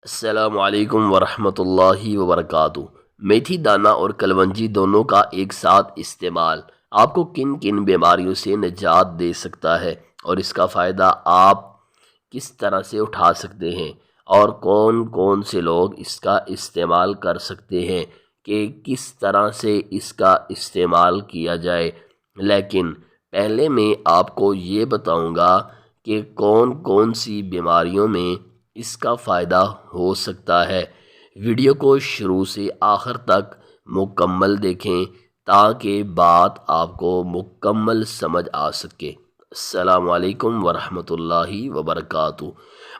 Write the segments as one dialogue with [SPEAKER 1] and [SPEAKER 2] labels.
[SPEAKER 1] السلام علیکم ورحمۃ اللہ وبرکاتہ۔ میتھی دانہ اور کلونجی دونوں کا ایک ساتھ استعمال آپ کو کن کن بیماریوں سے نجات دے سکتا ہے اور اس کا فائدہ آپ کس طرح سے اٹھا سکتے ہیں، اور کون کون سے لوگ اس کا استعمال کر سکتے ہیں کہ کس طرح سے اس کا استعمال کیا جائے۔ لیکن پہلے میں آپ کو یہ بتاؤں گا کہ کون کون سی بیماریوں میں اس کا فائدہ ہو سکتا ہے۔ ویڈیو کو شروع سے آخر تک مکمل دیکھیں تاکہ بات آپ کو مکمل سمجھ آ سکے۔ السلام علیکم ورحمۃ اللہ وبرکاتہ۔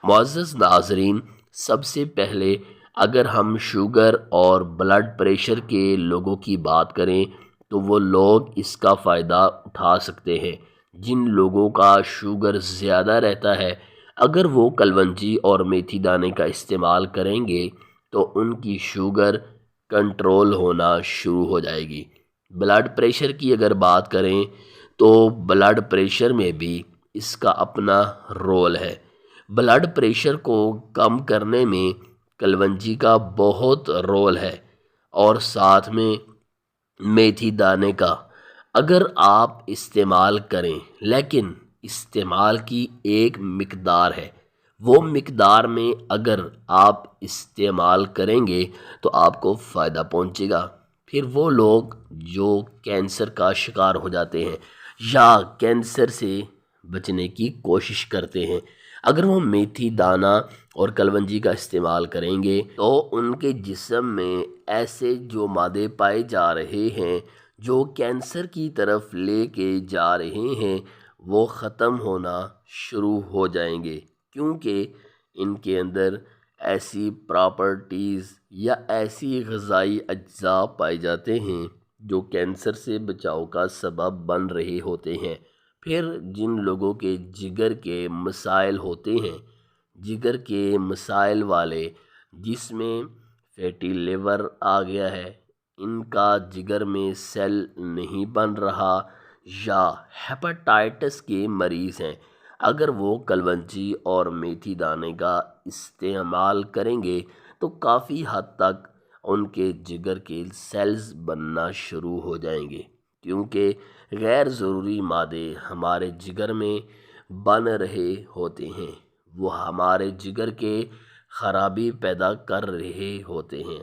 [SPEAKER 1] معزز ناظرین، سب سے پہلے اگر ہم شوگر اور بلڈ پریشر کے لوگوں کی بات کریں تو وہ لوگ اس کا فائدہ اٹھا سکتے ہیں۔ جن لوگوں کا شوگر زیادہ رہتا ہے، اگر وہ کلونجی اور میتھی دانے کا استعمال کریں گے تو ان کی شوگر کنٹرول ہونا شروع ہو جائے گی۔ بلڈ پریشر کی اگر بات کریں تو بلڈ پریشر میں بھی اس کا اپنا رول ہے۔ بلڈ پریشر کو کم کرنے میں کلونجی کا بہت رول ہے، اور ساتھ میں میتھی دانے کا اگر آپ استعمال کریں، لیکن استعمال کی ایک مقدار ہے۔ وہ مقدار میں اگر آپ استعمال کریں گے تو آپ کو فائدہ پہنچے گا۔ پھر وہ لوگ جو کینسر کا شکار ہو جاتے ہیں یا کینسر سے بچنے کی کوشش کرتے ہیں، اگر وہ میتھی دانہ اور کلونجی کا استعمال کریں گے تو ان کے جسم میں ایسے جو مادے پائے جا رہے ہیں جو کینسر کی طرف لے کے جا رہے ہیں، وہ ختم ہونا شروع ہو جائیں گے، کیونکہ ان کے اندر ایسی پراپرٹیز یا ایسی غذائی اجزاء پائے جاتے ہیں جو کینسر سے بچاؤ کا سبب بن رہے ہوتے ہیں۔ پھر جن لوگوں کے جگر کے مسائل ہوتے ہیں، جگر کے مسائل والے جس میں فیٹی لیور آ گیا ہے، ان کا جگر میں سیل نہیں بن رہا، یا ہیپاٹائٹس کے مریض ہیں، اگر وہ کلونجی اور میتھی دانے کا استعمال کریں گے تو کافی حد تک ان کے جگر کے سیلز بننا شروع ہو جائیں گے، کیونکہ غیر ضروری مادے ہمارے جگر میں بن رہے ہوتے ہیں، وہ ہمارے جگر کے خرابی پیدا کر رہے ہوتے ہیں،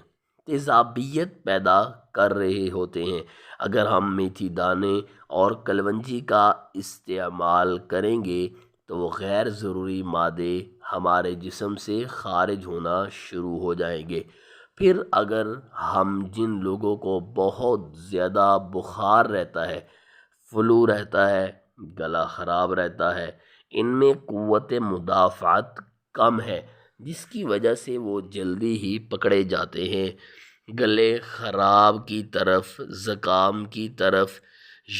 [SPEAKER 1] تیزابیت پیدا کر رہے ہوتے ہیں۔ اگر ہم میتھی دانے اور کلونجی کا استعمال کریں گے تو وہ غیر ضروری مادے ہمارے جسم سے خارج ہونا شروع ہو جائیں گے۔ پھر اگر ہم جن لوگوں کو بہت زیادہ بخار رہتا ہے، فلو رہتا ہے، گلا خراب رہتا ہے، ان میں قوت مدافعت کم ہے، جس کی وجہ سے وہ جلدی ہی پکڑے جاتے ہیں گلے خراب کی طرف، زکام کی طرف،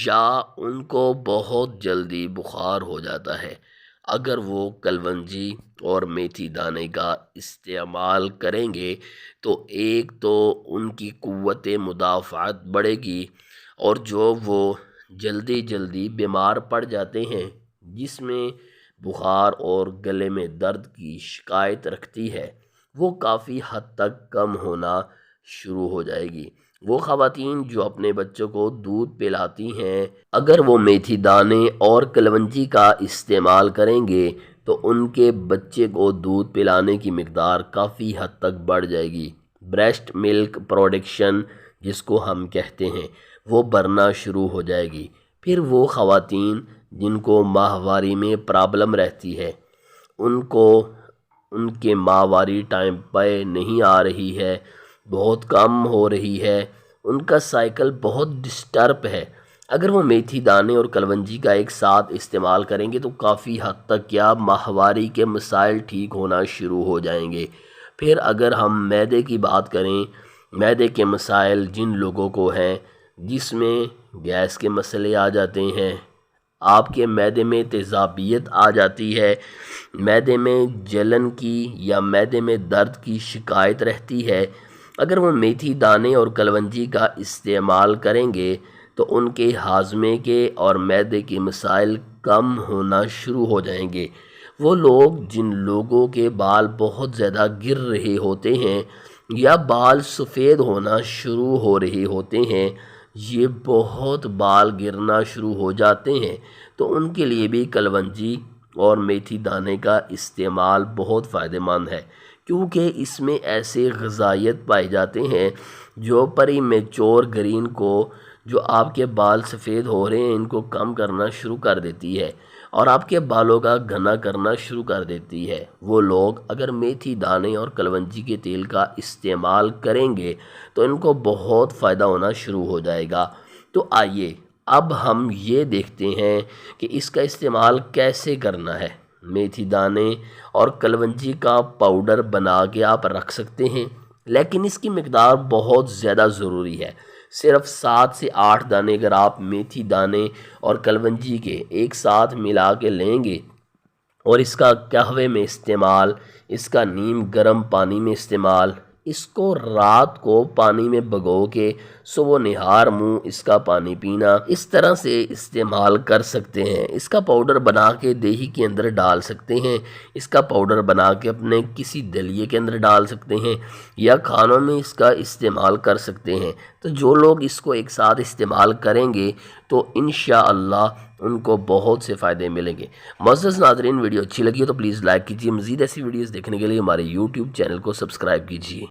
[SPEAKER 1] یا ان کو بہت جلدی بخار ہو جاتا ہے، اگر وہ کلونجی اور میتھی دانے کا استعمال کریں گے تو ایک تو ان کی قوت مدافعت بڑھے گی، اور جو وہ جلدی جلدی بیمار پڑ جاتے ہیں، جس میں بخار اور گلے میں درد کی شکایت رکھتی ہے، وہ کافی حد تک کم ہونا شروع ہو جائے گی۔ وہ خواتین جو اپنے بچوں کو دودھ پلاتی ہیں، اگر وہ میتھی دانے اور کلونجی کا استعمال کریں گے تو ان کے بچے کو دودھ پلانے کی مقدار کافی حد تک بڑھ جائے گی۔ بریسٹ ملک پروڈکشن جس کو ہم کہتے ہیں، وہ بڑھنا شروع ہو جائے گی۔ پھر وہ خواتین جن کو ماہواری میں پرابلم رہتی ہے، ان کو ان کے ماہواری ٹائم پہ نہیں آ رہی ہے، بہت کم ہو رہی ہے، ان کا سائیکل بہت ڈسٹرب ہے، اگر وہ میتھی دانے اور کلونجی کا ایک ساتھ استعمال کریں گے تو کافی حد تک کیا ماہواری کے مسائل ٹھیک ہونا شروع ہو جائیں گے۔ پھر اگر ہم معدے کی بات کریں، معدے کے مسائل جن لوگوں کو ہیں، جس میں گیس کے مسئلے آ جاتے ہیں، آپ کے معدے میں تیزابیت آ جاتی ہے، معدے میں جلن کی یا معدے میں درد کی شکایت رہتی ہے، اگر وہ میتھی دانے اور کلونجی کا استعمال کریں گے تو ان کے ہاضمے کے اور معدے کے مسائل کم ہونا شروع ہو جائیں گے۔ وہ لوگ جن لوگوں کے بال بہت زیادہ گر رہے ہوتے ہیں یا بال سفید ہونا شروع ہو رہے ہوتے ہیں، یہ بہت بال گرنا شروع ہو جاتے ہیں، تو ان کے لیے بھی کلونجی اور میتھی دانے کا استعمال بہت فائدہ مند ہے، کیونکہ اس میں ایسے غذائیت پائے جاتے ہیں جو پری میچور گرین کو، جو آپ کے بال سفید ہو رہے ہیں ان کو کم کرنا شروع کر دیتی ہے اور آپ کے بالوں کا گھنا کرنا شروع کر دیتی ہے۔ وہ لوگ اگر میتھی دانے اور کلونجی کے تیل کا استعمال کریں گے تو ان کو بہت فائدہ ہونا شروع ہو جائے گا۔ تو آئیے اب ہم یہ دیکھتے ہیں کہ اس کا استعمال کیسے کرنا ہے۔ میتھی دانے اور کلونجی کا پاؤڈر بنا کے آپ رکھ سکتے ہیں، لیکن اس کی مقدار بہت زیادہ ضروری ہے۔ صرف 7 سے 8 دانے اگر آپ میتھی دانے اور کلونجی کے ایک ساتھ ملا کے لیں گے اور اس کا قہوے میں استعمال، اس کا نیم گرم پانی میں استعمال، اس کو رات کو پانی میں بھگو کے صبح نہار منہ اس کا پانی پینا، اس طرح سے استعمال کر سکتے ہیں۔ اس کا پاؤڈر بنا کے دیہی کے اندر ڈال سکتے ہیں، اس کا پاؤڈر بنا کے اپنے کسی دلیے کے اندر ڈال سکتے ہیں یا کھانوں میں اس کا استعمال کر سکتے ہیں۔ تو جو لوگ اس کو ایک ساتھ استعمال کریں گے تو انشاءاللہ ان کو بہت سے فائدے ملیں گے۔ معزز ناظرین، ویڈیو اچھی لگی ہو تو پلیز لائک کیجیے، مزید ایسی ویڈیوز دیکھنے کے لیے ہمارے یوٹیوب چینل کو سبسکرائب کیجیے۔